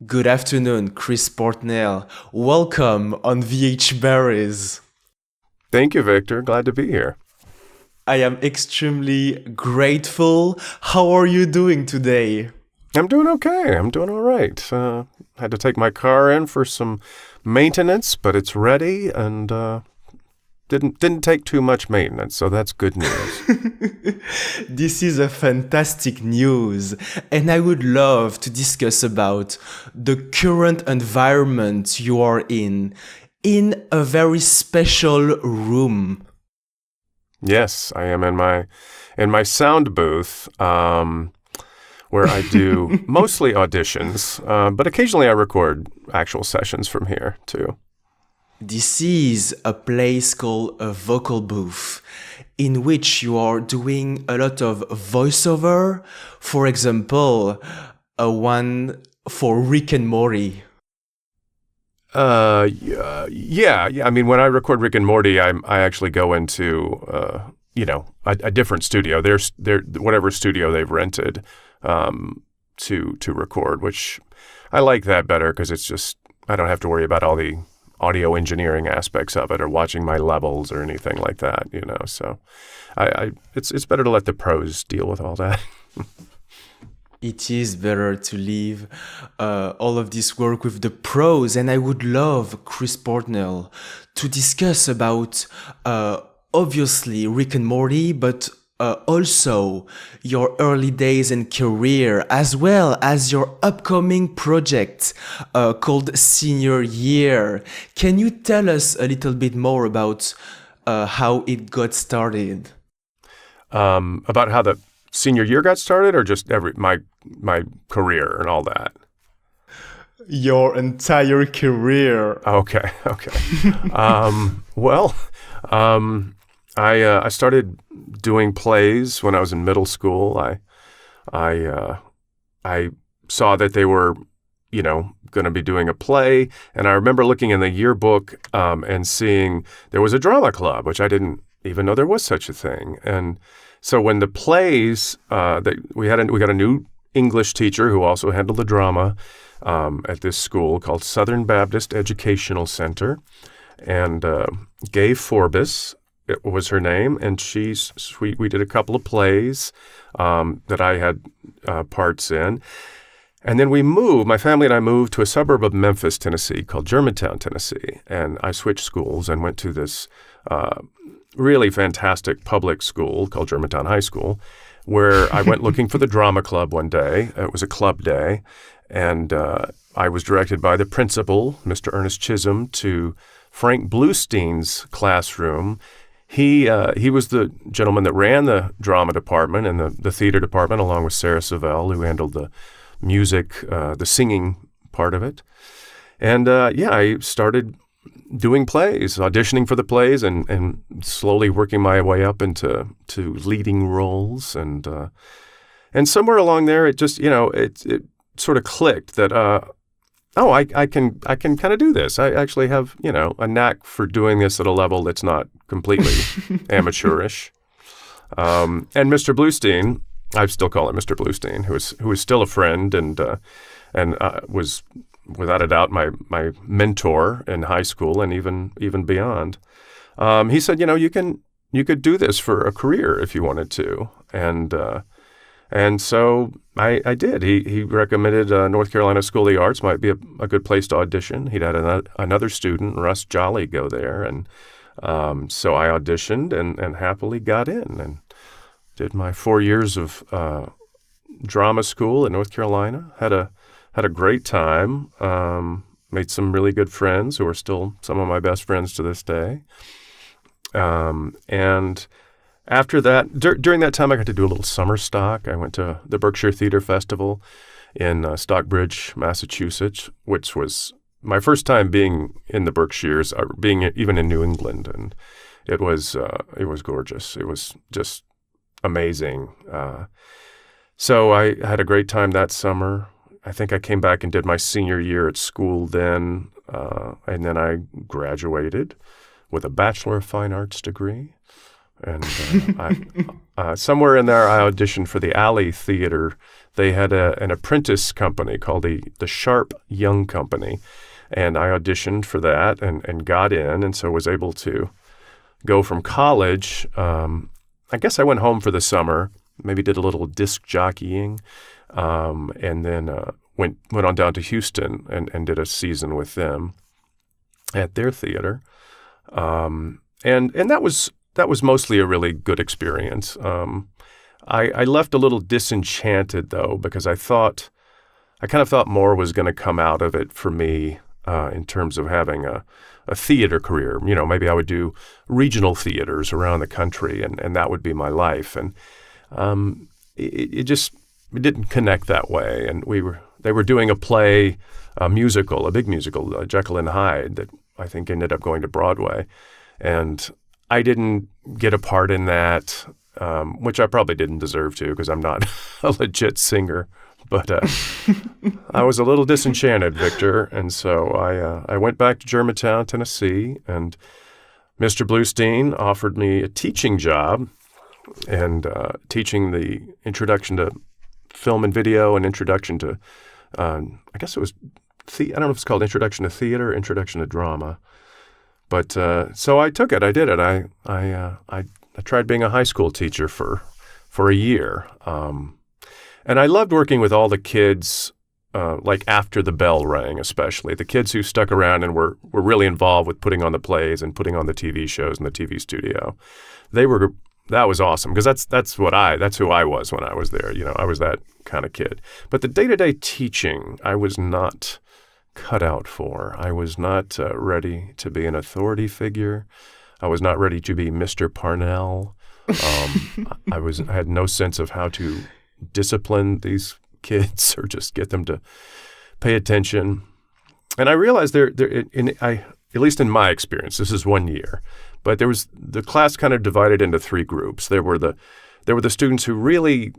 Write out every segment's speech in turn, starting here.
Good afternoon, Chris Parnell. Welcome on VH Berries. Thank you, Victor. Glad to be here. I am extremely grateful. How are you doing today? I'm doing okay. I'm doing all right. Had to take my car in for some maintenance, but it's ready and didn't take too much maintenance, so that's good news. This is a fantastic news, and I would love to discuss about the current environment you are in a very special room. Yes, I am in my sound booth, where I do mostly auditions, but occasionally I record actual sessions from here too. This is a place called a vocal booth in which you are doing a lot of voiceover. For example, a one for Rick and Morty. Yeah. I mean, when I record Rick and Morty, I actually go into a different studio. They're whatever studio they've rented to record, which I like that better because it's just I don't have to worry about all the audio engineering aspects of it or watching my levels or anything like that. So it's better to let the pros deal with all that. It is better to leave all of this work with the pros, and I would love Chris Portnell to discuss about obviously Rick and Morty, but also your early days and career, as well as your upcoming project called Senior Year. Can you tell us a little bit more about how it got started? About how the senior year got started, or just my career and all that. Your entire career. Okay. Well, I started doing plays when I was in middle school. I saw that they were, going to be doing a play, and I remember looking in the yearbook and seeing there was a drama club, which I didn't even know there was such a thing. And so when the plays that we got a new English teacher who also handled the drama at this school called Southern Baptist Educational Center, and Gay Forbes. It was her name, and we did a couple of plays that I had parts in. And then my family and I moved to a suburb of Memphis, Tennessee called Germantown, Tennessee. And I switched schools and went to this really fantastic public school called Germantown High School, where I went looking for the drama club one day. It was a club day, and I was directed by the principal, Mr. Ernest Chisholm, to Frank Bluestein's classroom. He was the gentleman that ran the drama department and the theater department, along with Sarah Savell, who handled the music, the singing part of it. And I started doing plays, auditioning for the plays, and slowly working my way up into leading roles. And somewhere along there, it just it sort of clicked that I can kind of do this. I actually have a knack for doing this at a level that's not completely amateurish. And Mr. Bluestein, I still call him Mr. Bluestein, who is still a friend and was without a doubt my mentor in high school and even beyond. He said, you could do this for a career if you wanted to, and so I did. He recommended North Carolina School of the Arts might be a good place to audition. He'd had another student, Russ Jolly, go there, and so I auditioned and happily got in and did my 4 years of drama school in North Carolina. Had a great time. Made some really good friends who are still some of my best friends to this day. And after that, during that time, I got to do a little summer stock. I went to the Berkshire Theater Festival in Stockbridge, Massachusetts, which was my first time being in the Berkshires, being even in New England, and it was gorgeous. It was just amazing. So I had a great time that summer. I think I came back and did my senior year at school then, and then I graduated with a Bachelor of Fine Arts degree. And somewhere in there, I auditioned for the Alley Theater. They had an apprentice company called the Sharp Young Company, and I auditioned for that and got in, and so was able to go from college. I guess I went home for the summer, maybe did a little disc jockeying, and then went on down to Houston and did a season with them at their theater. And that was mostly a really good experience. I left a little disenchanted though, because I kind of thought more was going to come out of it for me in terms of having a theater career. You know, maybe I would do regional theaters around the country, and that would be my life. And it didn't connect that way. And they were doing a play, a big musical, Jekyll and Hyde, that I think ended up going to Broadway. And I didn't get a part in that, which I probably didn't deserve to, because I'm not a legit singer. But I was a little disenchanted, Victor, and so I went back to Germantown, Tennessee, and Mr. Bluestein offered me a teaching job, and teaching the introduction to film and video and introduction to, I guess it was, I don't know if it's called Introduction to Theater or Introduction to Drama. But so I took it. I did it. I tried being a high school teacher for a year. And I loved working with all the kids, like after the bell rang, especially. The kids who stuck around and were really involved with putting on the plays and putting on the TV shows in the TV studio. That was awesome, because that's who I was when I was there. You know, I was that kind of kid. But the day-to-day teaching, I was not cut out for. I was not ready to be an authority figure. I was not ready to be Mr. Parnell. I had no sense of how to discipline these kids or just get them to pay attention. And I realized at least in my experience, this is 1 year, but the class kind of divided into three groups. There were the students who really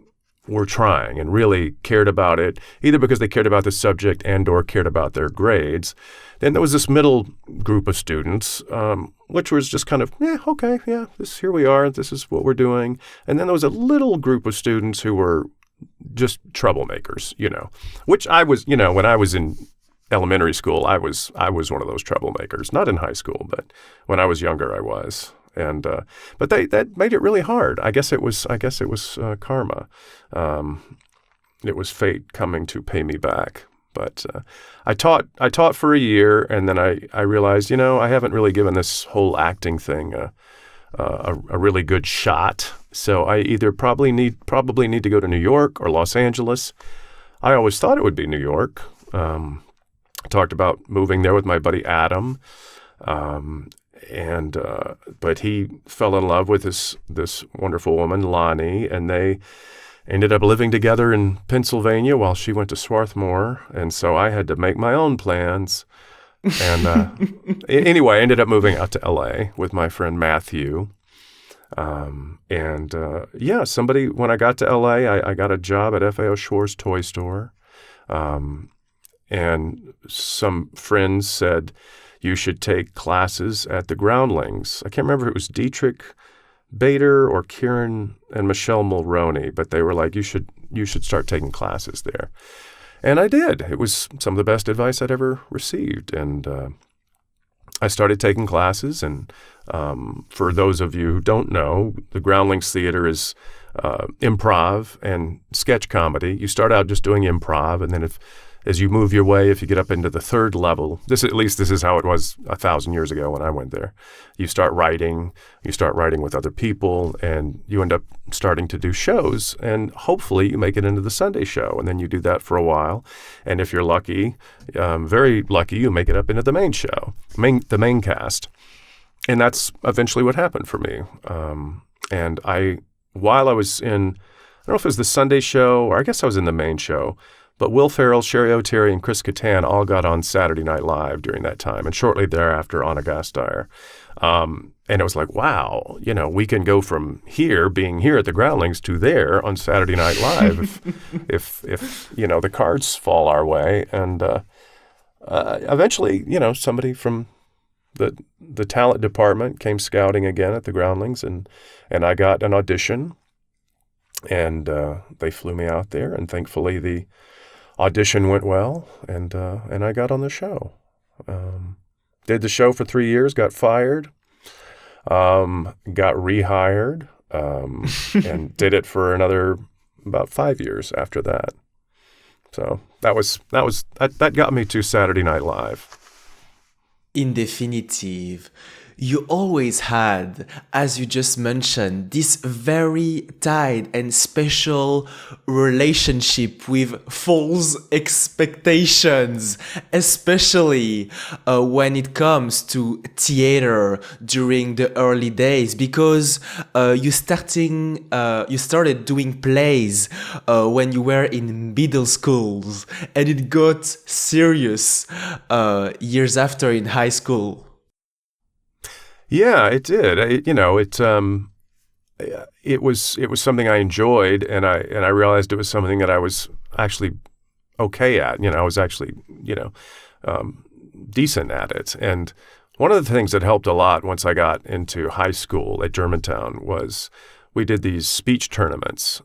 were trying and really cared about it, either because they cared about the subject and or cared about their grades. Then there was this middle group of students, which was just kind of, here we are, this is what we're doing. And then there was a little group of students who were just troublemakers, which I was, when I was in elementary school, I was one of those troublemakers. Not in high school, but when I was younger, I was. And but that made it really hard. I guess it was karma. It was fate coming to pay me back. But I taught for a year, and then I realized, I haven't really given this whole acting thing a really good shot. So I either probably need to go to New York or Los Angeles. I always thought it would be New York. I talked about moving there with my buddy Adam. But he fell in love with this wonderful woman, Lonnie, and they ended up living together in Pennsylvania while she went to Swarthmore. And so I had to make my own plans. And anyway, I ended up moving out to LA with my friend Matthew. When I got to LA, I got a job at F.A.O. Schwar's toy store. And some friends said, you should take classes at the Groundlings. I can't remember if it was Dietrich Bader or Kieran and Michelle Mulroney, but they were like, you should start taking classes there. And I did. It was some of the best advice I'd ever received. And I started taking classes. And for those of you who don't know, the Groundlings Theater is improv and sketch comedy. You start out just doing improv, and then as you move your way, if you get up into the third level, this is how it was 1,000 years ago when I went there. You start writing with other people, and you end up starting to do shows, and hopefully you make it into the Sunday show, and then you do that for a while. And if you're lucky, very lucky, you make it up into the main show, the main cast. And that's eventually what happened for me. And while I was in, I don't know if it was the Sunday show, or I guess I was in the main show, but Will Ferrell, Sherry O'Terry, and Chris Kattan all got on Saturday Night Live during that time, and shortly thereafter, Anna Gasteyer. And it was like, wow, we can go from being here at the Groundlings to there on Saturday Night Live if the cards fall our way. And eventually, somebody from the talent department came scouting again at the Groundlings, and I got an audition, and they flew me out there, and thankfully the audition went well, and I got on the show. Did the show for 3 years, got fired, got rehired, and did it for another about 5 years after that. So that got me to Saturday Night Live. In definitive, you always had, as you just mentioned, this very tight and special relationship with false expectations, especially when it comes to theater during the early days, because you started doing plays when you were in middle schools, and it got serious years after in high school. Yeah, it did. It was something I enjoyed, and I realized it was something that I was actually okay at. I was actually decent at it. And one of the things that helped a lot once I got into high school at Germantown was we did these speech tournaments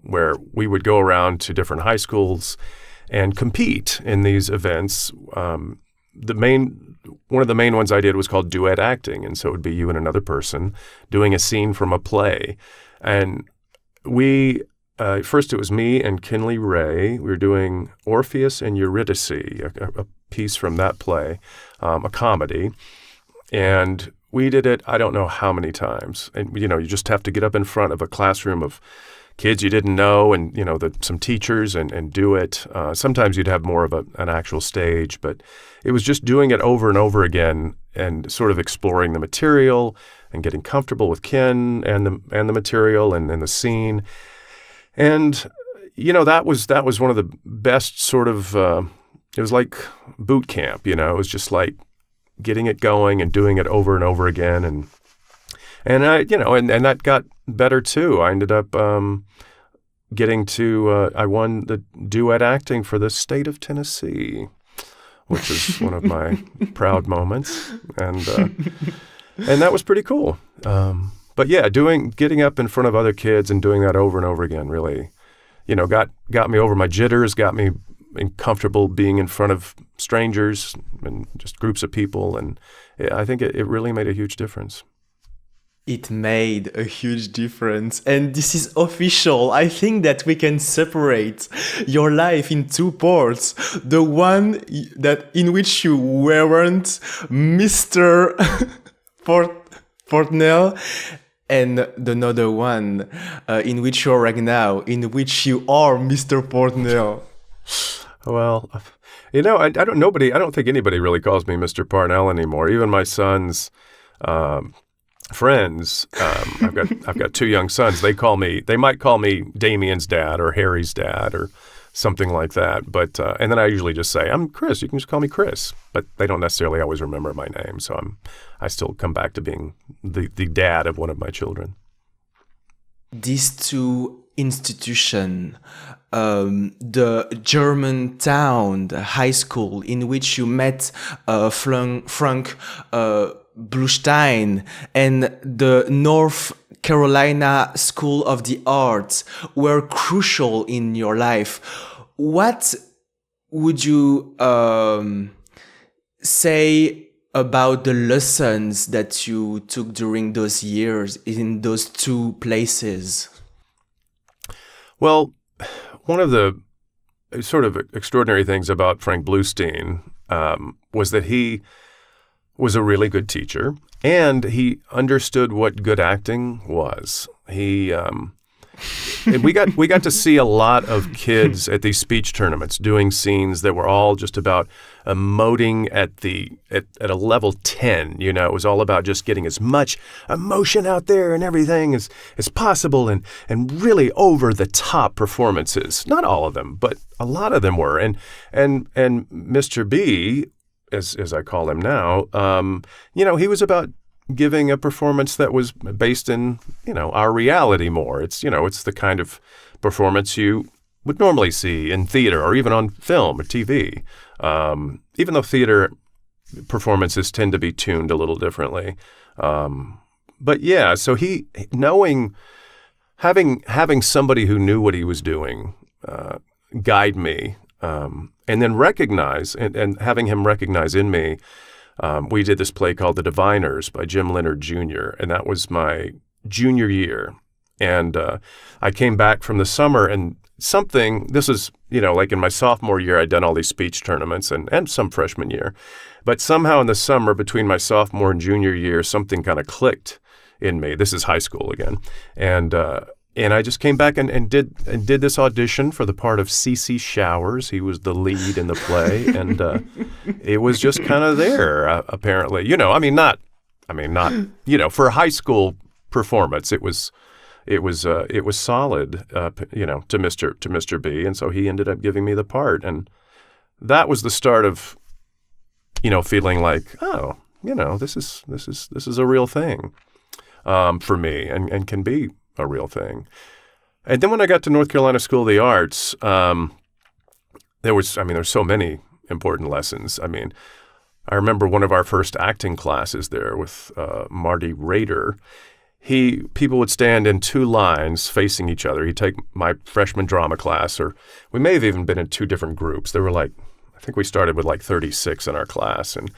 where we would go around to different high schools and compete in these events. One of the main ones I did was called duet acting, and so it would be you and another person doing a scene from a play. And we first it was me and Kinley Ray. We were doing Orpheus and Eurydice, a piece from that play, a comedy, and we did it I don't know how many times. And you just have to get up in front of a classroom of kids you didn't know, and some teachers, and do it. Sometimes you'd have more of an actual stage, but it was just doing it over and over again, and sort of exploring the material and getting comfortable with Ken and the material and the scene. And that was one of the best sort of. It was like boot camp. It was just like getting it going and doing it over and over again, and I and that got better too. I ended up getting to, I won the duet acting for the state of Tennessee, which is one of my proud moments. And that was pretty cool. But yeah, getting up in front of other kids and doing that over and over again really, got me over my jitters, got me comfortable being in front of strangers and just groups of people. And I think it really made a huge difference. It made a huge difference, and this is official. I think that we can separate your life in two parts. The one in which you weren't Mr. Parnell, and the another one in which you are right now, in which you are Mr. Parnell. Well, I don't think anybody really calls me Mr. Parnell anymore. Even my sons. Friends, I've got two young sons. They might call me Damien's dad or Harry's dad or something like that. But and then I usually just say, I'm Chris. You can just call me Chris. But they don't necessarily always remember my name, so I still come back to being the dad of one of my children. These two institutions, the Germantown High School, in which you met Frank Bluestein, and the North Carolina School of the Arts, were crucial in your life. What would you say about the lessons that you took during those years in those two places? Well, one of the sort of extraordinary things about Frank Bluestein was that he was a really good teacher, and he understood what good acting was. And we got to see a lot of kids at these speech tournaments doing scenes that were all just about emoting at a level 10. It was all about just getting as much emotion out there and everything as possible, and really over the top performances. Not all of them, but a lot of them were. And Mr. B, as I call him now, he was about giving a performance that was based in, our reality more. It's the kind of performance you would normally see in theater or even on film or TV. Even though theater, performances tend to be tuned a little differently. But yeah, so having somebody who knew what he was doing guide me, and then recognize, and having him recognize in me, we did this play called The Diviners by Jim Leonard Jr., and that was my junior year. And I came back from the summer, and this was, like in my sophomore year, I'd done all these speech tournaments and some freshman year. But somehow in the summer between my sophomore and junior year, something kind of clicked in me. This is high school again. And I just came back and did this audition for the part of C.C. Showers. He was the lead in the play, and it was just kind of there. Apparently, not for a high school performance, it was solid, to Mr. B, and so he ended up giving me the part, and that was the start of, feeling like, oh, this is a real thing for me, and can be a real thing. And then when I got to North Carolina School of the Arts, there's so many important lessons. I remember one of our first acting classes there with Marty Rader. People would stand in two lines facing each other. He'd take my freshman drama class, or we may have even been in two different groups. There were I think we started with 36 in our class, and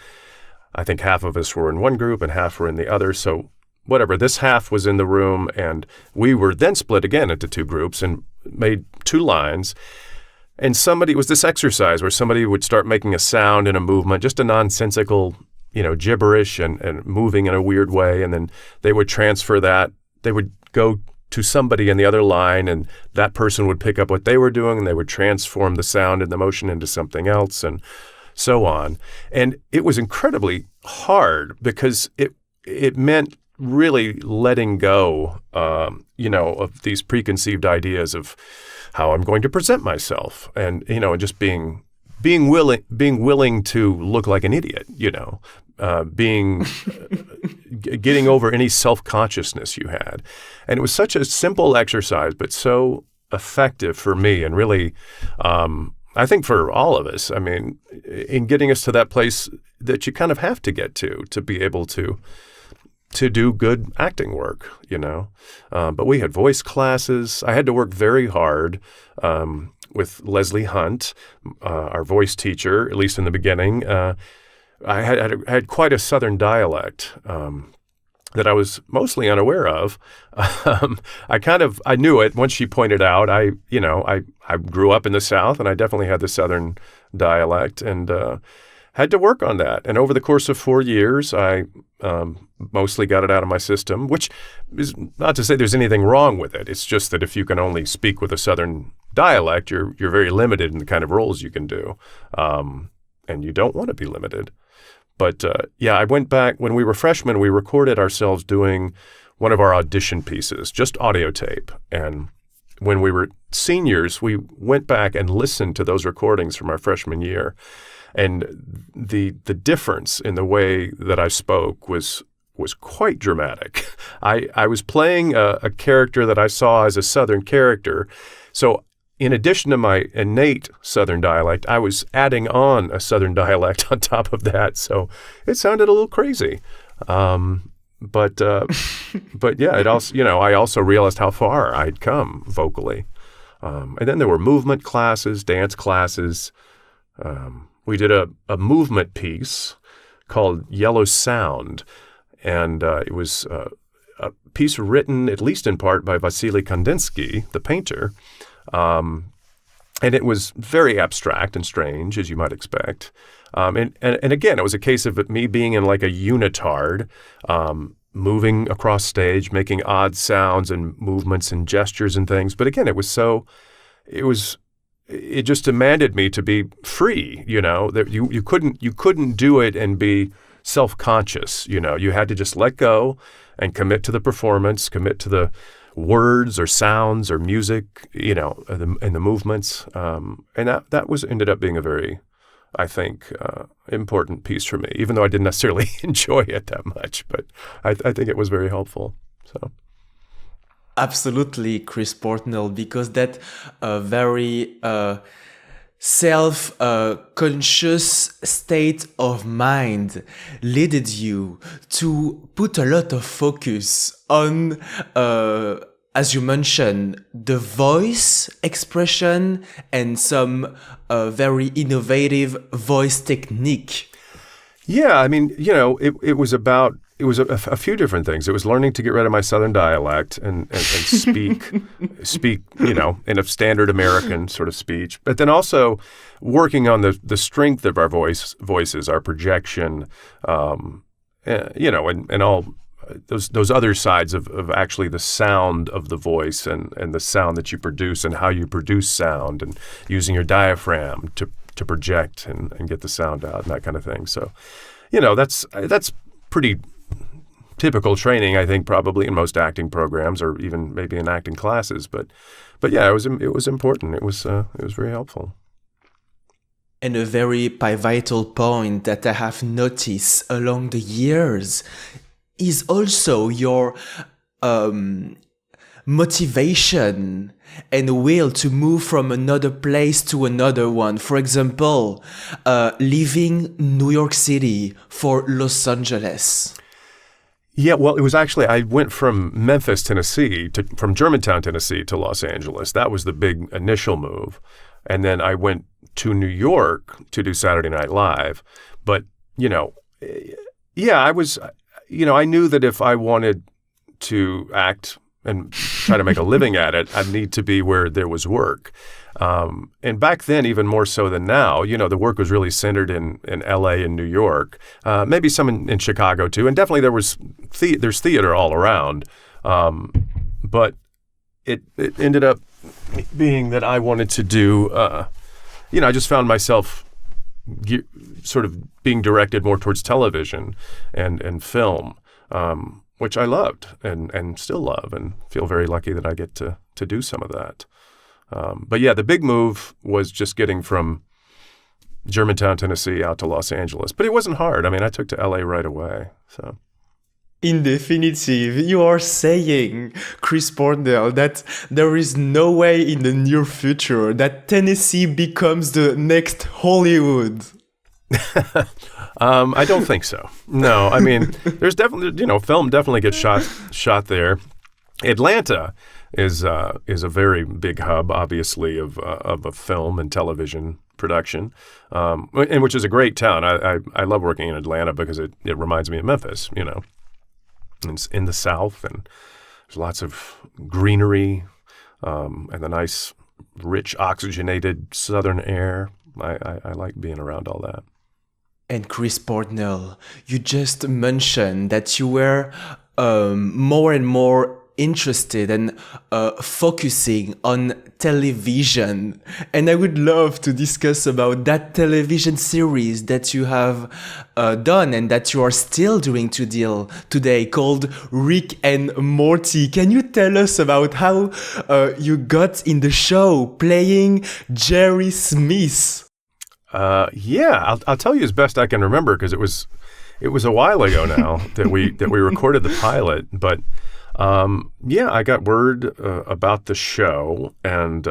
I think half of us were in one group and half were in the other. So whatever, this half was in the room, and we were then split again into two groups and made two lines. And it was this exercise where somebody would start making a sound and a movement, just a nonsensical, gibberish and moving in a weird way. And then they would transfer that. They would go to somebody in the other line, and that person would pick up what they were doing, and they would transform the sound and the motion into something else, and so on. And it was incredibly hard because it meant really letting go, of these preconceived ideas of how I'm going to present myself, and just being willing to look like an idiot, getting over any self-consciousness you had. And it was such a simple exercise, but so effective for me, and really, I think for all of us, in getting us to that place that you kind of have to get to be able to do good acting work, But we had voice classes. I had to work very hard with Leslie Hunt, our voice teacher, at least in the beginning. I had quite a Southern dialect that I was mostly unaware of. I knew it once she pointed out. I grew up in the South, and I definitely had the Southern dialect, and had to work on that. And over the course of 4 years, I mostly got it out of my system, which is not to say there's anything wrong with it. It's just that if you can only speak with a Southern dialect, you're very limited in the kind of roles you can do, and you don't want to be limited. But I went back when we were freshmen. We recorded ourselves doing one of our audition pieces, just audio tape. And when we were seniors, we went back and listened to those recordings from our freshman year. And the difference in the way that I spoke was quite dramatic. I was playing a character that I saw as a Southern character. So in addition to my innate Southern dialect, I was adding on a Southern dialect on top of that. So it sounded a little crazy. But yeah, it also, I also realized how far I'd come vocally. And then there were movement classes, dance classes. We did a movement piece called Yellow Sound, and it was a piece written, at least in part, by Vasily Kandinsky, the painter, and it was very abstract and strange, as you might expect. And again, it was a case of me being in like a unitard, moving across stage, making odd sounds and movements and gestures and things. But again, it just demanded me to be free, that you couldn't do it and be self-conscious, you had to just let go and commit to the performance, commit to the words or sounds or music, and the movements. And that ended up being a very, I think, important piece for me, even though I didn't necessarily enjoy it that much, but I think it was very helpful. So. Absolutely, Chris Portnell, because that very self-conscious state of mind led you to put a lot of focus on, as you mentioned, the voice expression and some very innovative voice technique. Yeah, I mean, it was a few different things. It was learning to get rid of my Southern dialect and speak, in a standard American sort of speech. But then also working on the strength of our voices, our projection, and all those other sides of actually the sound of the voice and the sound that you produce and how you produce sound and using your diaphragm to project and get the sound out and that kind of thing. So, that's pretty typical training, I think, probably in most acting programs or even maybe in acting classes. But yeah, it was important. It was very helpful. And a very pivotal point that I have noticed along the years is also your motivation and will to move from another place to another one. For example, leaving New York City for Los Angeles. Yeah, well, it was actually, I went from Memphis, Tennessee, from Germantown, Tennessee to Los Angeles. That was the big initial move. And then I went to New York to do Saturday Night Live. But, I was, I knew that if I wanted to act and try to make a living at it, I'd need to be where there was work. And back then, even more so than now, the work was really centered in L.A. and New York, maybe some in Chicago too, and definitely there's theater all around. But it ended up being that I wanted to do, I just found myself sort of being directed more towards television and film, which I loved and still love and feel very lucky that I get to do some of that. But yeah, the big move was just getting from Germantown, Tennessee out to Los Angeles. But it wasn't hard. I mean, I took to LA right away. So. In definitive, you are saying, Chris Parnell, that there is no way in the near future that Tennessee becomes the next Hollywood. I don't think so. No, I mean, there's definitely, film definitely gets shot there. Atlanta is a very big hub, obviously, of a film and television production, and which is a great town. I love working in Atlanta because it reminds me of Memphis. It's in the South, and there's lots of greenery and the nice, rich, oxygenated Southern air. I like being around all that. And Chris Parnell, you just mentioned that you were more and more interested and focusing on television. And I would love to discuss about that television series that you have done and that you are still doing today called Rick and Morty. Can you tell us about how you got in the show playing Jerry Smith? Yeah, I'll tell you as best I can remember because it was a while ago now that we recorded the pilot. But I got word about the show, and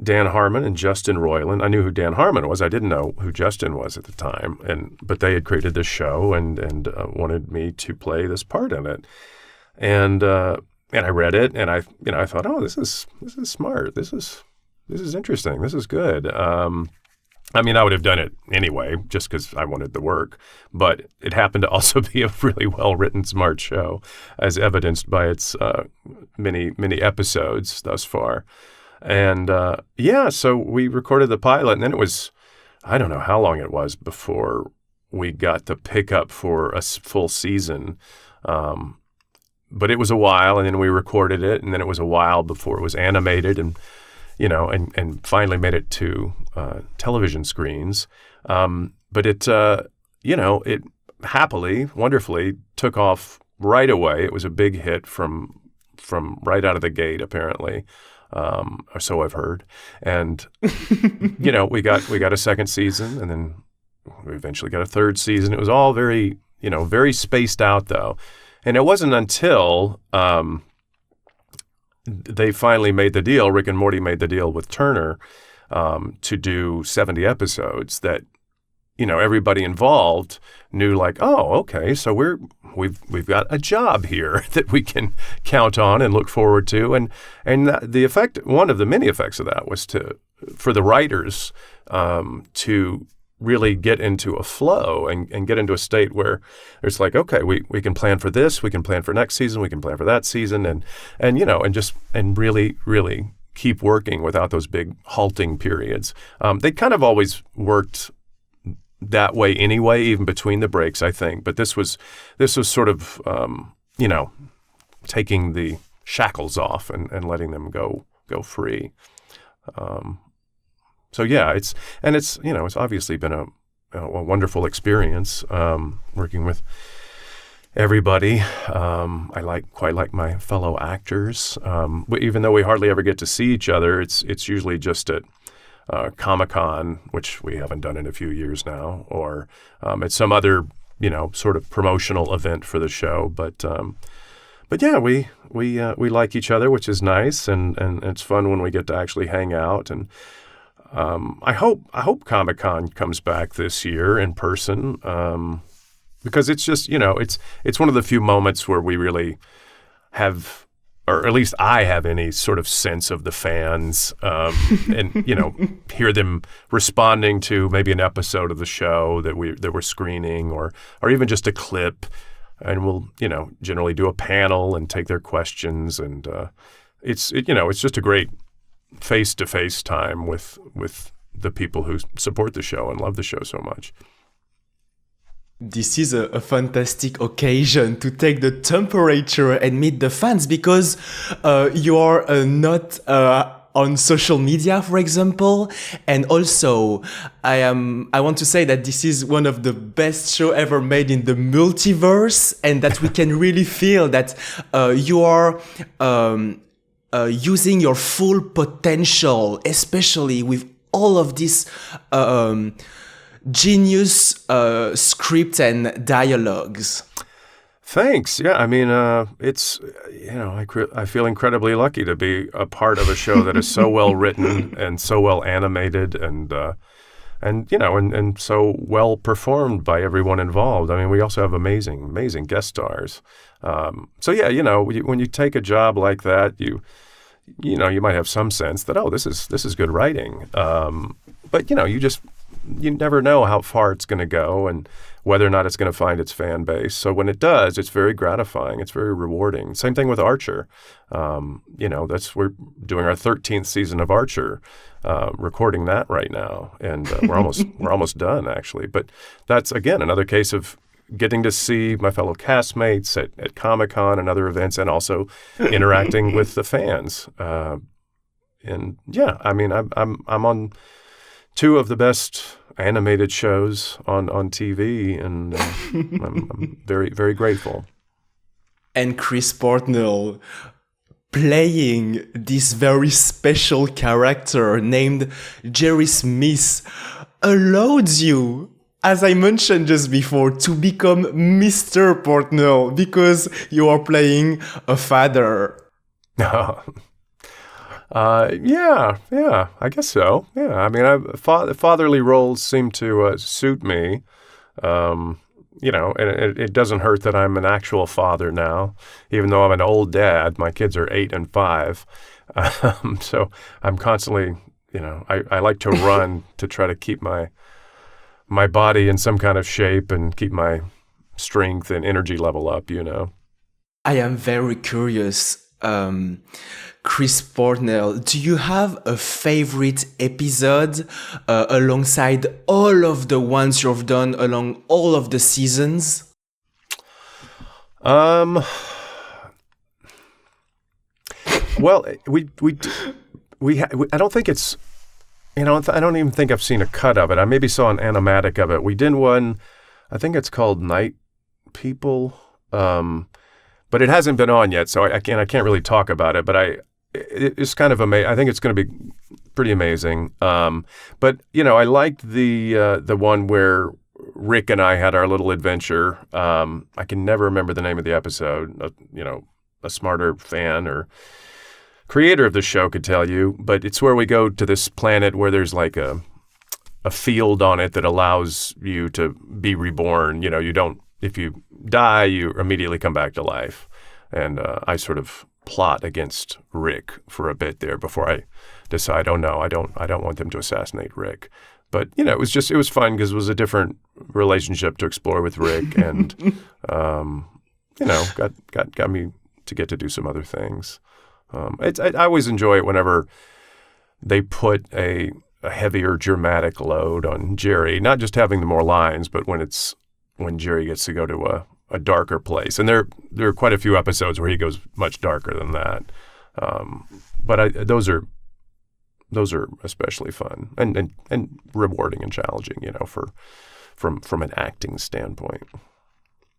Dan Harmon and Justin Roiland. I knew who Dan Harmon was. I didn't know who Justin was at the time, but they had created this show and wanted me to play this part in it. And I read it, and I thought, oh, this is smart. This is interesting. This is good. I mean, I would have done it anyway, just because I wanted the work. But it happened to also be a really well-written, smart show, as evidenced by its many episodes thus far. And so we recorded the pilot, and then it was, I don't know how long it was before we got the pickup for a full season. But it was a while, and then we recorded it, and then it was a while before it was animated and finally made it to television screens. But it happily, wonderfully took off right away. It was a big hit from right out of the gate, apparently, or so I've heard. And we got a second season, and then we eventually got a third season. It was all very very spaced out though, and it wasn't until they finally made the deal. Rick and Morty made the deal with Turner to do 70 episodes that, everybody involved knew like, oh, okay, so we've got a job here that we can count on and look forward to, and the effect, one of the many effects of that was for the writers to really get into a flow and get into a state where it's like, okay, we can plan for this, we can plan for next season, we can plan for that season, and really, really keep working without those big halting periods. They kind of always worked that way anyway, even between the breaks, I think. But this was sort of, taking the shackles off and letting them go free. So yeah, it's obviously been a wonderful experience working with everybody. I quite like my fellow actors. Even though we hardly ever get to see each other, it's usually just at Comic-Con, which we haven't done in a few years now, or at some other sort of promotional event for the show. But yeah, we like each other, which is nice, and it's fun when we get to actually hang out. And I hope Comic-Con comes back this year in person, because it's just it's one of the few moments where we really have, or at least I have, any sort of sense of the fans, and hear them responding to maybe an episode of the show that we're screening, or even just a clip, and we'll generally do a panel and take their questions, and it's just a great face-to-face time with the people who support the show and love the show so much. This is a fantastic occasion to take the temperature and meet the fans, because you are not on social media, for example. And also, I want to say that this is one of the best show ever made in the multiverse, and that we can really feel that you are using your full potential, especially with all of this genius script and dialogues. Thanks. Yeah, I mean, it's I feel incredibly lucky to be a part of a show that is so well written and so well animated and so well performed by everyone involved. I mean, we also have amazing guest stars. So yeah, when you take a job like that, you might have some sense that, oh, this is good writing. But you never know how far it's going to go and whether or not it's going to find its fan base. So when it does, it's very gratifying. It's very rewarding. Same thing with Archer. We're doing our 13th season of Archer, recording that right now, and we're almost done actually. But that's again another case of getting to see my fellow castmates at Comic-Con and other events, and also interacting with the fans. And yeah, I mean, I'm on two of the best animated shows on TV, and I'm very, very grateful. And Chris Parnell playing this very special character named Jerry Smith allows you, as I mentioned just before, to become Mr. Parnell, because you are playing a father. Yeah, I guess so. Yeah, I mean, fatherly roles seem to suit me, and it doesn't hurt that I'm an actual father now, even though I'm an old dad. My kids are 8 and 5, so I'm constantly, I like to run to try to keep my body in some kind of shape and keep my strength and energy level up. I am very curious. Chris Parnell, do you have a favorite episode alongside all of the ones you've done along all of the seasons? Well, I don't think it's, I don't even think I've seen a cut of it. I maybe saw an animatic of it. We did one, I think it's called Night People, but it hasn't been on yet, so I can't really talk about it. But it's kind of amazing. I think it's going to be pretty amazing. But I liked the one where Rick and I had our little adventure. I can never remember the name of the episode. A smarter fan or creator of the show could tell you, but it's where we go to this planet where there's like a field on it that allows you to be reborn. You don't, if you die, you immediately come back to life. And I sort of plot against Rick for a bit there before I decide, oh no, I don't want them to assassinate Rick. But it was fun because it was a different relationship to explore with Rick, and got me to get to do some other things. I always enjoy it whenever they put a heavier dramatic load on Jerry, not just having the more lines, but when Jerry gets to go to a darker place. And there are quite a few episodes where he goes much darker than that. But those are especially fun and rewarding and challenging, from an acting standpoint.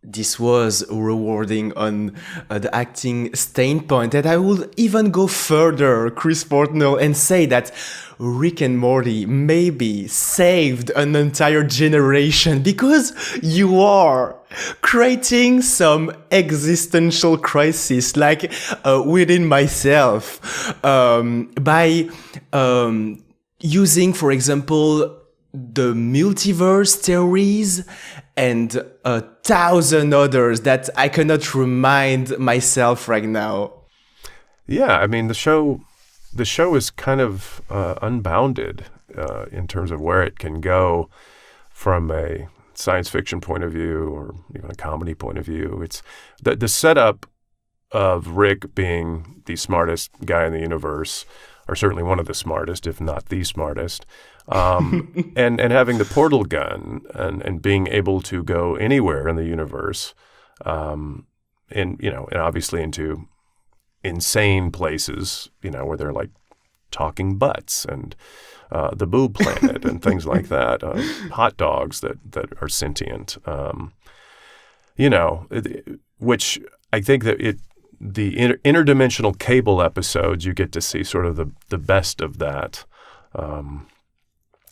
This was rewarding on the acting standpoint, and I would even go further, Chris Parnell, and say that Rick and Morty maybe saved an entire generation because you are creating some existential crisis, like within myself, by using, for example, the multiverse theories and 1,000 others that I cannot remind myself right now. Yeah, I mean, the show is kind of unbounded in terms of where it can go from a science fiction point of view or even a comedy point of view. It's the setup of Rick being the smartest guy in the universe, or certainly one of the smartest, if not the smartest, and having the portal gun and being able to go anywhere in the universe, and obviously into insane places, where they're like talking butts and the boob planet and things like that, hot dogs that are sentient, which I think that the interdimensional cable episodes, you get to see sort of the best of that.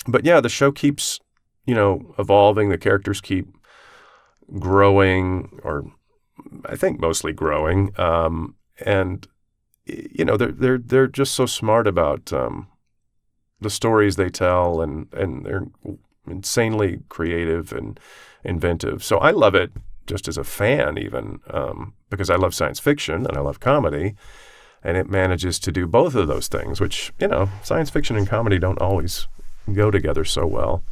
But yeah, the show keeps, evolving. The characters keep growing, or I think mostly growing. And they're just so smart about the stories they tell, and they're insanely creative and inventive. So I love it just as a fan, even because I love science fiction and I love comedy, and it manages to do both of those things, which science fiction and comedy don't always go together so well,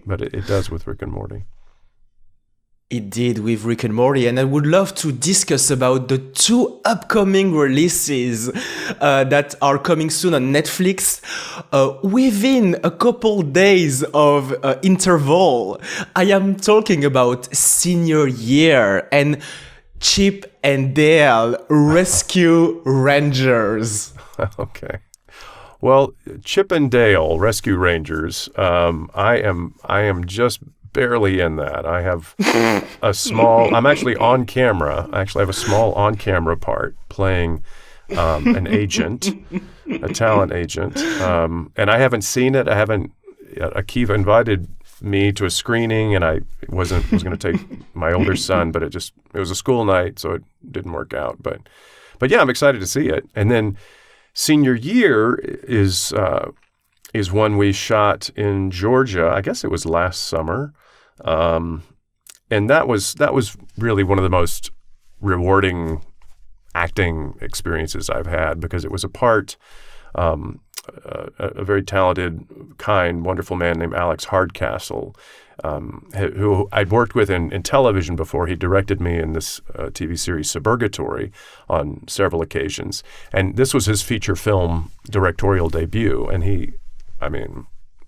but it does with Rick and Morty. It did with Rick and Morty, and I would love to discuss about the 2 upcoming releases that are coming soon on Netflix within a couple days of interval. I am talking about Senior Year and Chip and Dale Rescue Rangers. Okay. Well, Chip and Dale Rescue Rangers, I am just barely in that. I have I'm actually on camera. I actually have a small on-camera part playing an agent, a talent agent. And I haven't seen it. Akiva invited me to a screening, and I was going to take my older son, but it was a school night, so it didn't work out. But yeah, I'm excited to see it. And then Senior Year is one we shot in Georgia. I guess it was last summer, and that was really one of the most rewarding acting experiences I've had, because it was a part. A very talented, kind, wonderful man named Alex Hardcastle, who I'd worked with in television before. He directed me in this TV series Suburgatory on several occasions. And this was his feature film directorial debut. And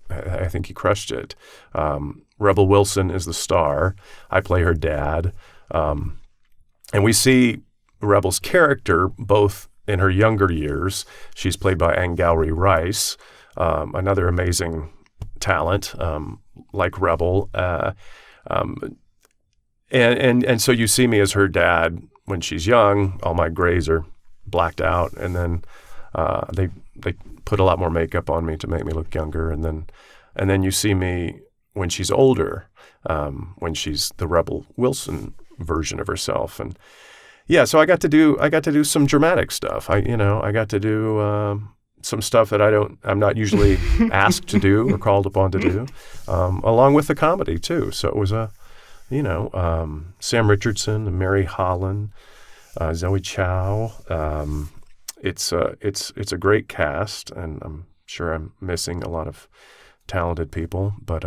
I think he crushed it. Rebel Wilson is the star. I play her dad. And we see Rebel's character both in her younger years. She's played by Angourie Rice, another amazing talent, like Rebel. And so you see me as her dad when she's young. All my grays are blacked out, and then they put a lot more makeup on me to make me look younger. And then you see me when she's older, when she's the Rebel Wilson version of herself. yeah, so I got to do some dramatic stuff. I got to do some stuff that I'm not usually asked to do or called upon to do, along with the comedy too. So it was Sam Richardson, and Mary Holland, Zoe Chow. It's a great cast, and I'm sure I'm missing a lot of talented people, but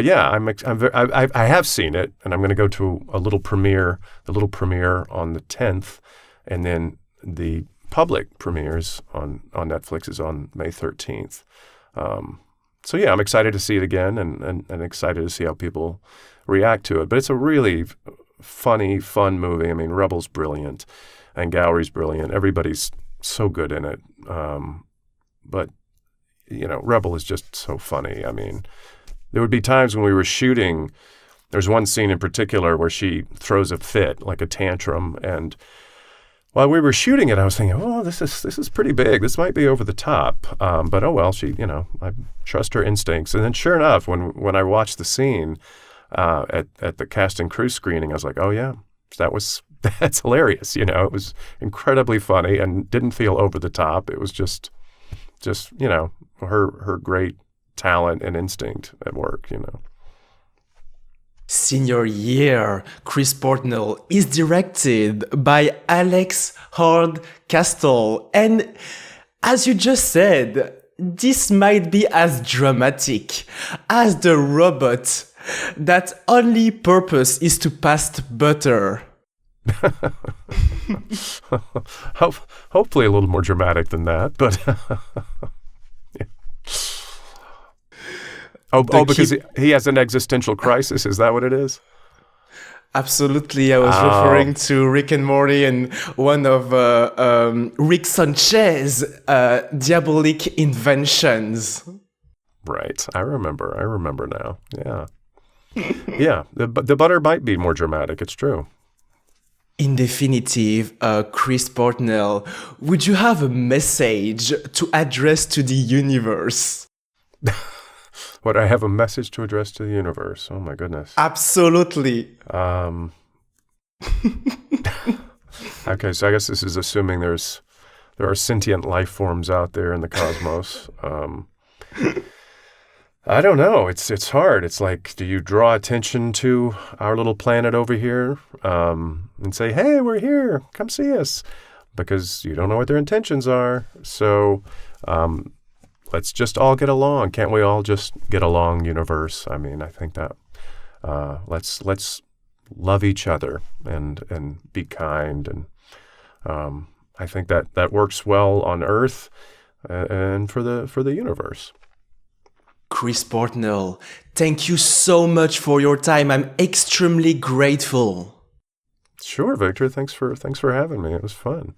yeah, I have seen it, and I'm going to go to the little premiere on the 10th, and then the public premieres on Netflix is on May 13th. So yeah, I'm excited to see it again, and excited to see how people react to it. But it's a really funny, fun movie. I mean, Rebel's brilliant, and Gowry's brilliant. Everybody's so good in it. But Rebel is just so funny. I mean, there would be times when we were shooting. There's one scene in particular where she throws a fit, like a tantrum, and while we were shooting it, I was thinking, "Oh, this is pretty big. This might be over the top." But oh well, I trust her instincts. And then, sure enough, when I watched the scene at the cast and crew screening, I was like, "Oh yeah, that's hilarious." It was incredibly funny and didn't feel over the top. It was just her great talent and instinct at work. Senior Year, Chris Parnell, is directed by Alex Hardcastle. And as you just said, this might be as dramatic as the robot that only purpose is to pass butter. Hopefully a little more dramatic than that, but yeah. Because he has an existential crisis. Is that what it is? Absolutely. I was referring to Rick and Morty and one of Rick Sanchez's diabolic inventions. Right. I remember now. Yeah. Yeah. The butter might be more dramatic. It's true. In definitive, Chris Parnell, would you have a message to address to the universe? Would I have a message to address to the universe? Oh my goodness. Absolutely. Okay, so I guess this is assuming there are sentient life forms out there in the cosmos. I don't know. It's hard. It's like, do you draw attention to our little planet over here and say, "Hey, we're here. Come see us," because you don't know what their intentions are. So let's just all get along. Can't we all just get along, universe? I mean, I think that let's love each other and be kind, and I think that works well on Earth and for the universe. Chris Parnell, thank you so much for your time. I'm extremely grateful. Sure, Victor. Thanks for having me. It was fun.